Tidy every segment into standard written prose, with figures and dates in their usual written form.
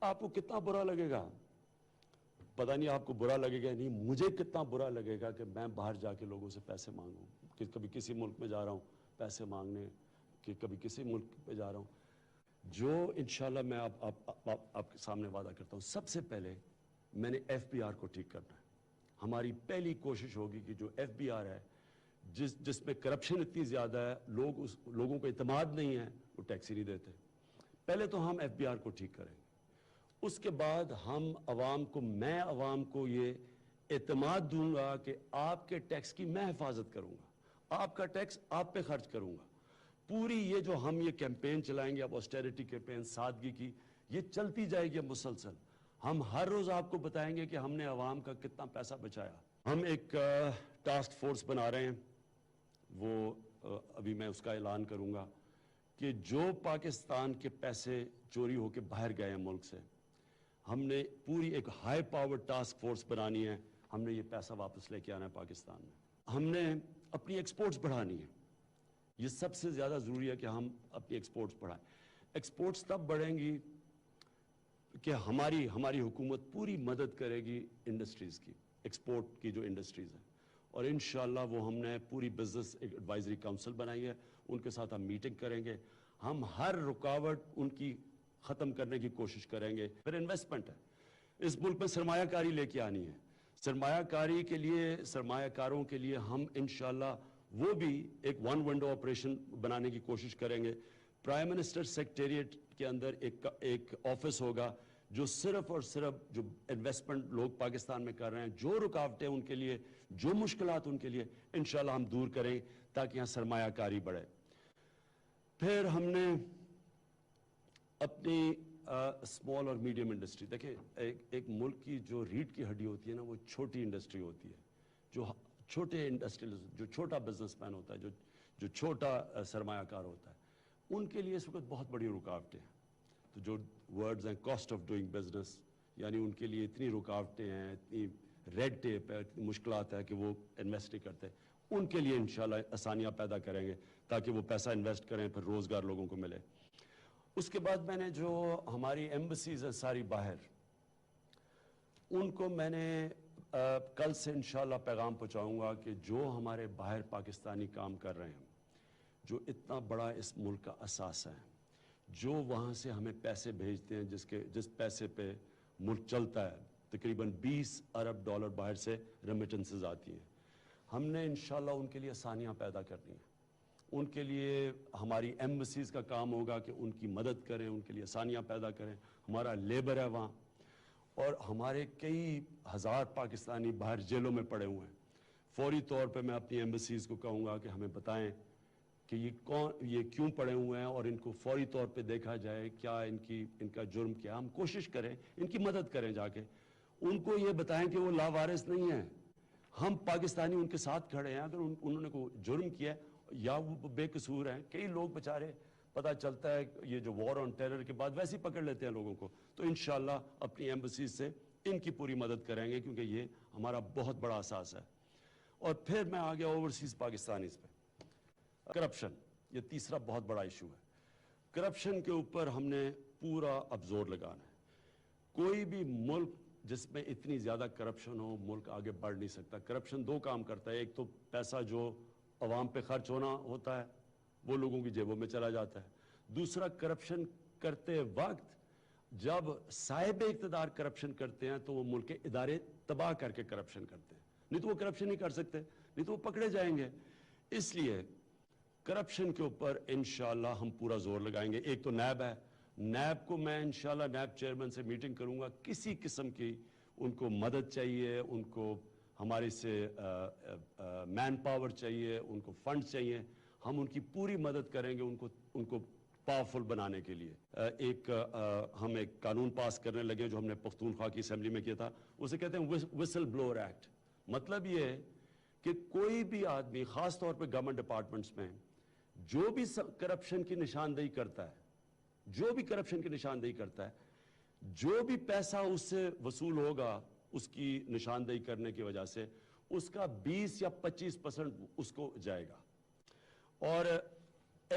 آپ کو کتنا برا لگے گا، پتہ نہیں آپ کو برا لگے گا نہیں، مجھے کتنا برا لگے گا کہ میں باہر جا کے لوگوں سے پیسے مانگوں، کہ کبھی کسی ملک میں جا رہا ہوں پیسے مانگنے، کہ کبھی کسی ملک پہ جا رہا ہوں. جو انشاءاللہ میں آپ کے سامنے وعدہ کرتا ہوں، سب سے پہلے میں نے ایف بی آر کو ٹھیک کرنا ہے. ہماری پہلی کوشش ہوگی کہ جو ایف بی آر ہے، جس میں کرپشن اتنی زیادہ ہے، لوگوں کو اعتماد نہیں ہے، وہ ٹیکس ہی نہیں دیتے. پہلے تو ہم ایف بی آر کو ٹھیک کریں گے. اس کے بعد میں عوام کو یہ اعتماد دوں گا کہ آپ کے ٹیکس کی میں حفاظت کروں گا، آپ کا ٹیکس آپ پہ خرچ کروں گا. پوری یہ جو ہم یہ کیمپین چلائیں گے، اب آسٹیرٹی کیمپین، سادگی کی، یہ چلتی جائے گی مسلسل. ہم ہر روز آپ کو بتائیں گے کہ ہم نے عوام کا کتنا پیسہ بچایا. ہم ایک ٹاسک فورس بنا رہے ہیں، وہ ابھی میں اس کا اعلان کروں گا کہ جو پاکستان کے پیسے چوری ہو کے باہر گئے ہیں ملک سے، ہم نے پوری ایک ہائی پاور ٹاسک فورس بنانی ہے. ہم نے یہ پیسہ واپس لے کے آنا ہے پاکستان میں. ہم نے اپنی ایکسپورٹس بڑھانی ہے. یہ سب سے زیادہ ضروری ہے کہ ہم اپنی ایکسپورٹس بڑھائیں. ایکسپورٹس تب بڑھیں گی کہ ہماری حکومت پوری مدد کرے گی انڈسٹریز کی، ایکسپورٹ کی جو انڈسٹریز ہیں. اور انشاءاللہ وہ ہم نے پوری بزنس ایڈوائزری کاؤنسل بنائی ہے، ان کے ساتھ ہم میٹنگ کریں گے. ہم ہر رکاوٹ ان کی ختم کرنے کی کوشش کریں گے. پھر انویسٹمنٹ ہے، اس ملک میں سرمایہ کاری لے کے آنی ہے. سرمایہ کاری کے لیے، سرمایہ کاروں کے لیے ہم انشاءاللہ وہ بھی ایک ون ونڈو آپریشن بنانے کی کوشش کریں گے. پرائم منسٹر سیکریٹریٹ کے اندر ایک آفس ہوگا جو صرف اور صرف جو انویسٹمنٹ لوگ پاکستان میں کر رہے ہیں، جو رکاوٹیں ان کے لیے، جو مشکلات ان کے لیے، انشاءاللہ ہم دور کریں تاکہ یہاں سرمایہ کاری بڑھے. پھر ہم نے اپنی اسمال اور میڈیم انڈسٹری، دیکھیں ایک ملک کی جو ریڑھ کی ہڈی ہوتی ہے نا، وہ چھوٹی انڈسٹری ہوتی ہے. جو چھوٹے انڈسٹریل، جو چھوٹا بزنس مین ہوتا ہے، جو چھوٹا سرمایہ کار ہوتا ہے، ان کے لیے اس وقت بہت بڑی رکاوٹیں ہیں. تو جو ورڈز ہیں کاسٹ آف ڈوئنگ بزنس، یعنی ان کے لیے اتنی رکاوٹیں ہیں، اتنی ریڈ ٹیپ ہے، اتنی مشکلات ہے کہ وہ انویسٹ نہیں کرتے. ان کے لیے انشاءاللہ آسانیاں پیدا کریں گے تاکہ وہ پیسہ انویسٹ کریں، پھر روزگار لوگوں کو ملے. اس کے بعد میں نے جو ہماری ایمبسیز ہیں ساری باہر، ان کو میں نے کل سے انشاءاللہ پیغام پہنچاؤں گا کہ جو ہمارے باہر پاکستانی کام کر رہے ہیں، جو اتنا بڑا اس ملک کا اثاثہ ہے، جو وہاں سے ہمیں پیسے بھیجتے ہیں، جس پیسے پہ ملک چلتا ہے، تقریباً $20 ارب باہر سے ریمیٹنسز آتی ہیں. ہم نے انشاءاللہ ان کے لیے آسانیاں پیدا کرنی ہیں. ان کے لیے ہماری ایمبسیز کا کام ہوگا کہ ان کی مدد کریں، ان کے لیے آسانیاں پیدا کریں. ہمارا لیبر ہے وہاں، اور ہمارے کئی ہزار پاکستانی باہر جیلوں میں پڑے ہوئے ہیں. فوری طور پہ میں اپنی ایمبسیز کو کہوں گا کہ ہمیں بتائیں کہ یہ کیوں پڑے ہوئے ہیں، اور ان کو فوری طور پہ دیکھا جائے کیا ان کا جرم کیا. ہم کوشش کریں ان کی مدد کریں، جا کے ان کو یہ بتائیں کہ وہ لاوارث نہیں ہیں. ہم پاکستانی ان کے ساتھ کھڑے ہیں. اگر انہوں نے کوئی جرم کیا ہے یا وہ بے قصور ہیں، کئی لوگ بچارے پتہ چلتا ہے یہ جو وار آن ٹیرر کے بعد ویسے ہی پکڑ لیتے ہیں لوگوں کو، تو انشاءاللہ اپنی ایمبسیز سے ان کی پوری مدد کریں گے، کیونکہ یہ ہمارا بہت بڑا اثاثہ ہے. اور پھر میں آ گیا اوورسیز پاکستانیز پہ. کرپشن، یہ تیسرا بہت بڑا ایشو ہے. کرپشن کے اوپر ہم نے پورا اب زور لگانا ہے. کوئی بھی ملک جس میں اتنی زیادہ کرپشن ہو، ملک آگے بڑھ نہیں سکتا. کرپشن دو کام کرتا ہے، ایک تو پیسہ جو عوام پہ خرچ ہونا ہوتا ہے وہ لوگوں کی جیبوں میں چلا جاتا ہے. دوسرا، کرپشن کرتے وقت جب صاحب اقتدار کرپشن کرتے ہیں تو وہ ملک کے ادارے تباہ کر کے کرپشن کرتے ہیں، نہیں تو وہ کرپشن نہیں کر سکتے، نہیں تو وہ پکڑے جائیں گے. اس لیے کرپشن کے اوپر انشاءاللہ ہم پورا زور لگائیں گے. ایک تو نیب ہے، نیب کو میں انشاءاللہ نیب چیئرمین سے میٹنگ کروں گا. کسی قسم کی ان کو مدد چاہیے، ان کو ہمارے سے مین پاور چاہیے، ان کو فنڈ چاہیے، ہم ان کی پوری مدد کریں گے ان کو پاورفل بنانے کے لیے. ہم ایک قانون پاس کرنے لگے جو ہم نے پختونخوا کی اسمبلی میں کیا تھا، اسے کہتے ہیں وسل بلور ایکٹ. مطلب یہ ہے کہ کوئی بھی آدمی، خاص طور پہ گورنمنٹ ڈپارٹمنٹس میں، جو بھی کرپشن کی نشاندہی کرتا ہے، جو بھی پیسہ اس سے وصول ہوگا اس کی نشاندہی کرنے کی وجہ سے، اس کا 20 یا 25% اس کو جائے گا. اور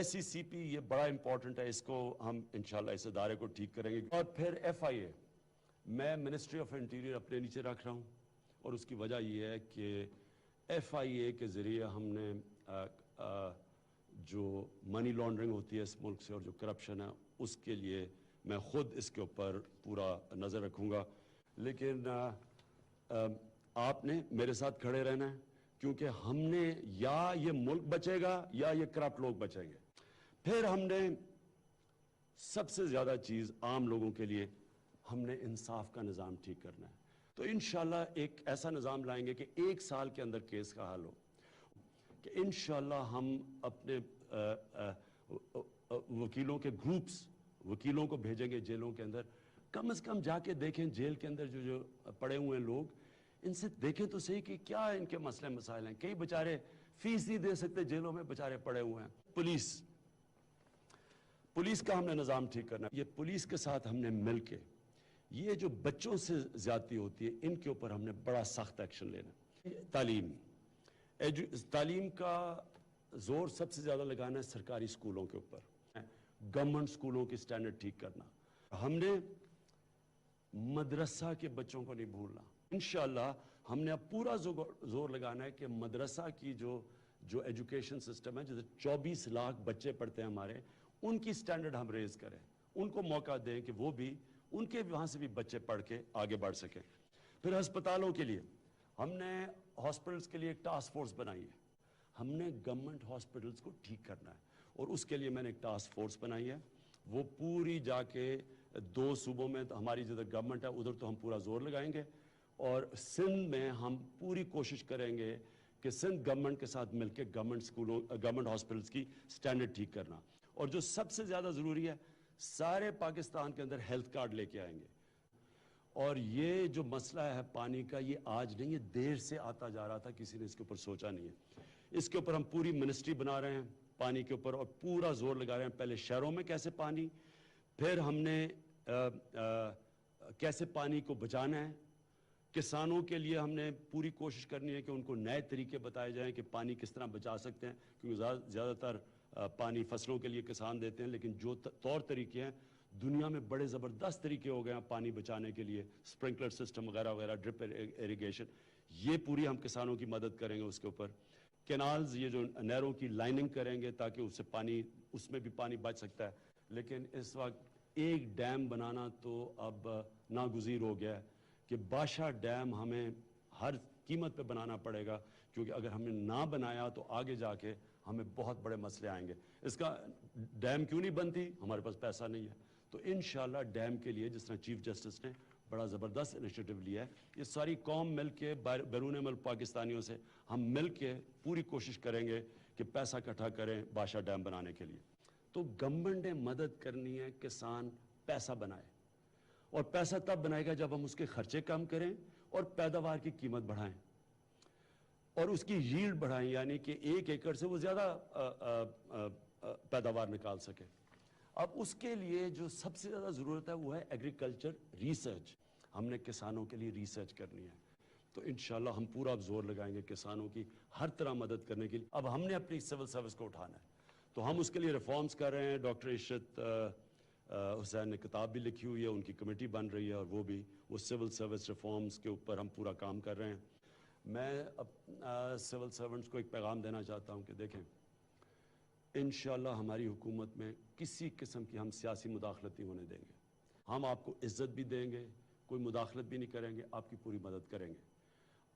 SECP یہ بڑا امپورٹنٹ ہے, اس کو ہم انشاءاللہ اس ادارے کو ٹھیک کریں گے. اور پھر FIA میں منسٹری آف انٹیریئر اپنے نیچے رکھ رہا ہوں, اور اس کی وجہ یہ ہے کہ FIA کے ذریعے ہم نے جو منی لانڈرنگ ہوتی ہے اس ملک سے اور جو کرپشن ہے اس کے لیے میں خود اس کے اوپر پورا نظر رکھوں گا. لیکن آپ نے میرے ساتھ کھڑے رہنا ہے, کیونکہ ہم نے یا یہ ملک بچے گا یا یہ کرپٹ لوگ بچیں گے. پھر ہم نے سب سے زیادہ چیز عام لوگوں کے لیے ہم نے انصاف کا نظام ٹھیک کرنا ہے. تو انشاءاللہ ایک ایسا نظام لائیں گے کہ 1 سال کے اندر کیس کا حل ہو, کہ انشاءاللہ ہم اپنے وکیلوں کے گروپس وکیلوں کو بھیجیں گے جیلوں کے اندر. کم از کم جا کے دیکھیں جیل کے اندر جو پڑے ہوئے ہیں لوگ, ان سے دیکھیں تو صحیح کہ کیا ان کے مسئلے مسائل ہیں. کئی بیچارے فیس نہیں دے سکتے, جیلوں میں بیچارے پڑے ہوئے ہیں. پولیس کا ہم نے نظام ٹھیک کرنا ہے. یہ پولیس کے ساتھ ہم نے مل کے یہ جو بچوں سے زیادتی ہوتی ہے ان کے اوپر ہم نے بڑا سخت ایکشن لینا ہے. تعلیم کا زور سب سے زیادہ لگانا ہے سرکاری سکولوں کے اوپر, گورنمنٹ سکولوں کی سٹینڈرڈ ٹھیک کرنا. ہم نے مدرسہ کے بچوں کو نہیں بھولنا. انشاءاللہ ہم نے اب پورا زور لگانا ہے کہ مدرسہ کی جو ایجوکیشن سسٹم ہے, جیسے 24 لاکھ بچے پڑھتے ہیں ہمارے, ان کی سٹینڈرڈ ہم ریز کریں, ان کو موقع دیں کہ وہ بھی ان کے وہاں سے بھی بچے پڑھ کے آگے بڑھ سکیں. پھر ہسپتالوں کے لیے ہم نے ہاسپٹلس کے لیے ایک ٹاسک فورس بنائی ہے. ہم نے گورنمنٹ ہاسپٹلس کو ٹھیک کرنا ہے, اور اس کے لیے میں نے ایک ٹاسک فورس بنائی ہے. وہ پوری جا کے 2 صوبوں میں ہماری جدھر گورنمنٹ ہے ادھر تو ہم پورا زور لگائیں گے, اور سندھ میں ہم پوری کوشش کریں گے کہ سندھ گورنمنٹ کے ساتھ مل کے گورنمنٹ ہاسپٹلس کی سٹینڈرڈ ٹھیک کرنا. اور جو سب سے زیادہ ضروری ہے, سارے پاکستان کے اندر ہیلتھ کارڈ لے کے آئیں گے. اور یہ جو مسئلہ ہے پانی کا, یہ آج نہیں, یہ دیر سے آتا جا رہا تھا, کسی نے اس کے اوپر سوچا نہیں ہے. اس کے اوپر ہم پوری منسٹری بنا رہے ہیں پانی کے اوپر, اور پورا زور لگا رہے ہیں پہلے شہروں میں کیسے پانی, پھر ہم نے کیسے پانی کو بچانا ہے. کسانوں کے لیے ہم نے پوری کوشش کرنی ہے کہ ان کو نئے طریقے بتائے جائیں کہ پانی کس طرح بچا سکتے ہیں, کیونکہ زیادہ تر پانی فصلوں کے لیے کسان دیتے ہیں, لیکن جو طور طریقے ہیں دنیا میں بڑے زبردست طریقے ہو گئے ہیں پانی بچانے کے لیے, سپرنکلر سسٹم وغیرہ وغیرہ, ڈرپ ایریگیشن, یہ پوری ہم کسانوں کی مدد کریں گے. اس کے اوپر کینالز, یہ جو نہروں کی لائننگ کریں گے تاکہ اس میں بھی پانی بچ سکتا ہے. لیکن اس وقت ایک ڈیم بنانا تو اب ناگزیر ہو گیا ہے کہ بادشاہ ڈیم ہمیں ہر قیمت پہ بنانا پڑے گا, کیونکہ اگر ہم نے نہ بنایا تو آگے جا کے ہمیں بہت بڑے مسئلے آئیں گے. اس کا ڈیم کیوں نہیں بنتی, ہمارے پاس پیسہ نہیں ہے. تو انشاءاللہ ڈیم کے لیے جس طرح چیف جسٹس نے بڑا زبردست انیشیٹو لیا ہے, یہ ساری قوم مل کے بیرون ملک پاکستانیوں سے ہم مل کے پوری کوشش کریں گے کہ پیسہ اکٹھا کریں بادشاہ ڈیم بنانے کے لیے. تو گورنمنٹ نے مدد کرنی ہے, کسان پیسہ بنائے, اور پیسہ تب بنائے گا جب ہم اس کے خرچے کم کریں اور پیداوار کی قیمت بڑھائیں اور اس کی ییلڈ بڑھائیں, یعنی کہ 1 ایکڑ سے وہ زیادہ پیداوار نکال سکے. اب اس کے لیے جو سب سے زیادہ ضرورت ہے وہ ہے ایگریکلچر ریسرچ. ہم نے کسانوں کے لیے ریسرچ کرنی ہے, تو انشاءاللہ ہم پورا زور لگائیں گے کسانوں کی ہر طرح مدد کرنے کے لیے. اب ہم نے اپنی سول سروس کو اٹھانا ہے, تو ہم اس کے لیے ریفارمز کر رہے ہیں. ڈاکٹر عشرت حسین نے کتاب بھی لکھی ہوئی ہے, ان کی کمیٹی بن رہی ہے, اور وہ سول سروس ریفارمز کے اوپر ہم پورا کام کر رہے ہیں. میں سول سرونٹس کو ایک پیغام دینا چاہتا ہوں کہ دیکھیں, انشاءاللہ ہماری حکومت میں کسی قسم کی ہم سیاسی مداخلت نہیں ہونے دیں گے. ہم آپ کو عزت بھی دیں گے, کوئی مداخلت بھی نہیں کریں گے, آپ کی پوری مدد کریں گے.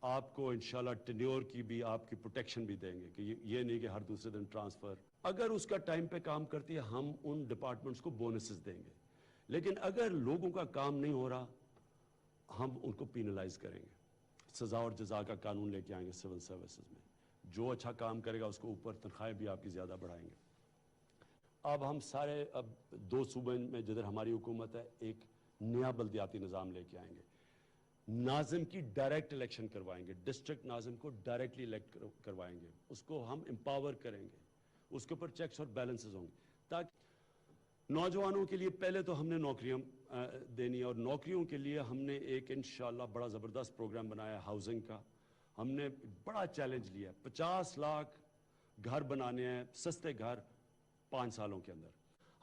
آپ کو انشاءاللہ ٹینیور کی بھی آپ کی پروٹیکشن بھی دیں گے, کہ یہ نہیں کہ ہر دوسرے دن ٹرانسفر. اگر اس کا ٹائم پہ کام کرتی ہے ہم ان ڈپارٹمنٹس کو بونسز دیں گے, لیکن اگر لوگوں کا کام نہیں ہو رہا ہم ان کو پینلائز کریں گے. سزا اور جزا کا قانون لے کے آئیں گے سول سروسز میں. جو اچھا کام کرے گا اس کو اوپر تنخواہیں بھی آپ کی زیادہ بڑھائیں گے. اب ہم سارے 2 صوبے میں جدھر ہماری حکومت ہے ایک نیا بلدیاتی نظام لے کے آئیں گے. ناظم کی ڈائریکٹ الیکشن کروائیں گے, ڈسٹرکٹ ناظم کو ڈائریکٹلی الیکٹ کروائیں گے, اس کو ہم امپاور کریں گے, اس کے اوپر چیکس اور بیلنسز ہوں گے, تاکہ نوجوانوں کے لیے پہلے تو ہم نے نوکریاں دینی, اور نوکریوں کے لیے ہم نے ایک انشاءاللہ بڑا زبردست پروگرام بنایا ہے ہاؤسنگ کا. ہم نے بڑا چیلنج لیا ہے, 50 لاکھ گھر بنانے ہیں, سستے گھر 5 سالوں کے اندر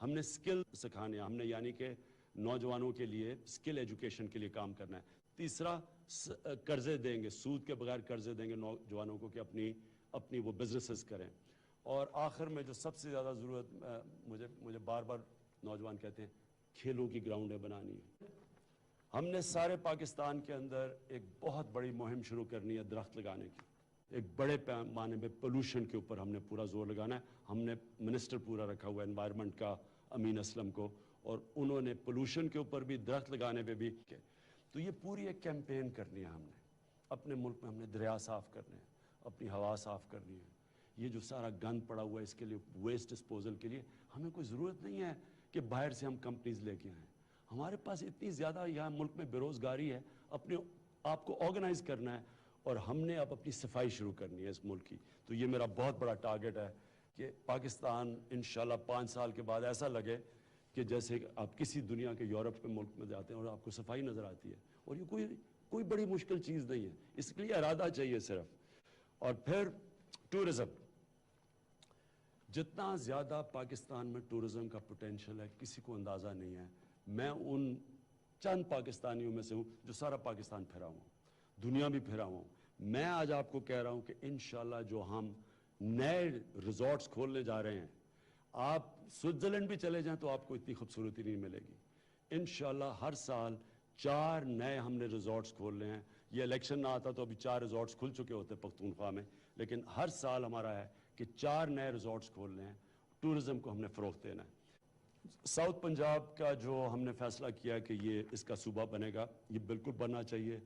ہم نے سکل سکھانے، ہم نے یعنی کہ نوجوانوں کے لیے سکل ایجوکیشن کے لیے کام کرنا ہے۔ تیسرا قرضے دیں گے، سود کے بغیر قرضے دیں گے نوجوانوں کو کہ اپنی وہ بزنسز کریں۔ اور آخر میں جو سب سے زیادہ ضرورت مجھے بار بار نوجوان کہتے ہیں کھیلوں کی گراؤنڈیں بنانی ہے۔ ہم نے سارے پاکستان کے اندر ایک بہت بڑی مہم شروع کرنی ہے درخت لگانے کی، ایک بڑے پیمانے میں پولوشن کے اوپر ہم نے پورا زور لگانا ہے۔ ہم نے منسٹر پورا رکھا ہوا ہے انوائرمنٹ کا، امین اسلم کو، اور انہوں نے پولوشن کے اوپر بھی، درخت لگانے پہ بھی۔ تو یہ پوری ایک کیمپین کرنی ہے ہم نے اپنے ملک میں۔ ہم نے دریا صاف کرنے ہیں، اپنی ہوا صاف کرنی ہے۔ یہ جو سارا گند پڑا ہوا ہے اس کے لیے ویسٹ ڈسپوزل کے لیے ہمیں کوئی ضرورت نہیں ہے کہ باہر سے ہم کمپنیز لے کے آئیں۔ ہمارے پاس اتنی زیادہ یہاں ملک میں بے روزگاری ہے، اپنے آپ کو آرگنائز کرنا ہے اور ہم نے اب اپنی صفائی شروع کرنی ہے اس ملک کی۔ تو یہ میرا بہت بڑا ٹارگٹ ہے کہ پاکستان انشاءاللہ 5 سال کے بعد ایسا لگے کہ جیسے آپ کسی دنیا کے یورپ کے ملک میں جاتے ہیں اور آپ کو صفائی نظر آتی ہے، اور یہ کوئی بڑی مشکل چیز نہیں ہے، اس کے لیے ارادہ چاہیے صرف۔ اور پھر ٹورزم، جتنا زیادہ پاکستان میں ٹورزم کا پوٹینشل ہے کسی کو اندازہ نہیں ہے۔ میں ان چند پاکستانیوں میں سے ہوں جو سارا پاکستان پھرا ہوں، دنیا بھی پھرا ہوں۔ میں آج آپ کو کہہ رہا ہوں کہ انشاءاللہ جو ہم نئے ریزورٹس کھولنے جا رہے ہیں، آپ سوئٹزرلینڈ بھی چلے جائیں تو آپ کو اتنی خوبصورتی نہیں ملے گی۔ انشاءاللہ ہر سال 4 نئے ہم نے ریزورٹس کھولنے ہیں۔ یہ الیکشن نہ آتا تو ابھی 4 ریزورٹس کھل چکے ہوتے پختونخوا میں، لیکن ہر سال ہمارا ہے کہ 4 نئے ریزورٹس کھولنے ہیں۔ ٹورزم کو ہم نے فروغ دینا ہے۔ ساؤتھ پنجاب کا جو ہم نے فیصلہ کیا کہ یہ اس کا صوبہ بنے گا، یہ بالکل بننا چاہیے۔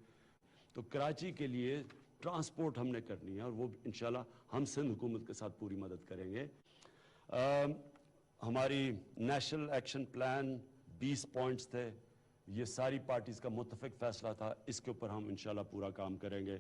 تو کراچی کے لیے ٹرانسپورٹ ہم نے کرنی ہے، اور وہ انشاءاللہ ہم سندھ حکومت کے ساتھ پوری مدد کریں گے۔ ہماری نیشنل ایکشن پلان 20 پوائنٹس تھے، یہ ساری پارٹیز کا متفق فیصلہ تھا، اس کے اوپر ہم انشاءاللہ پورا کام کریں گے۔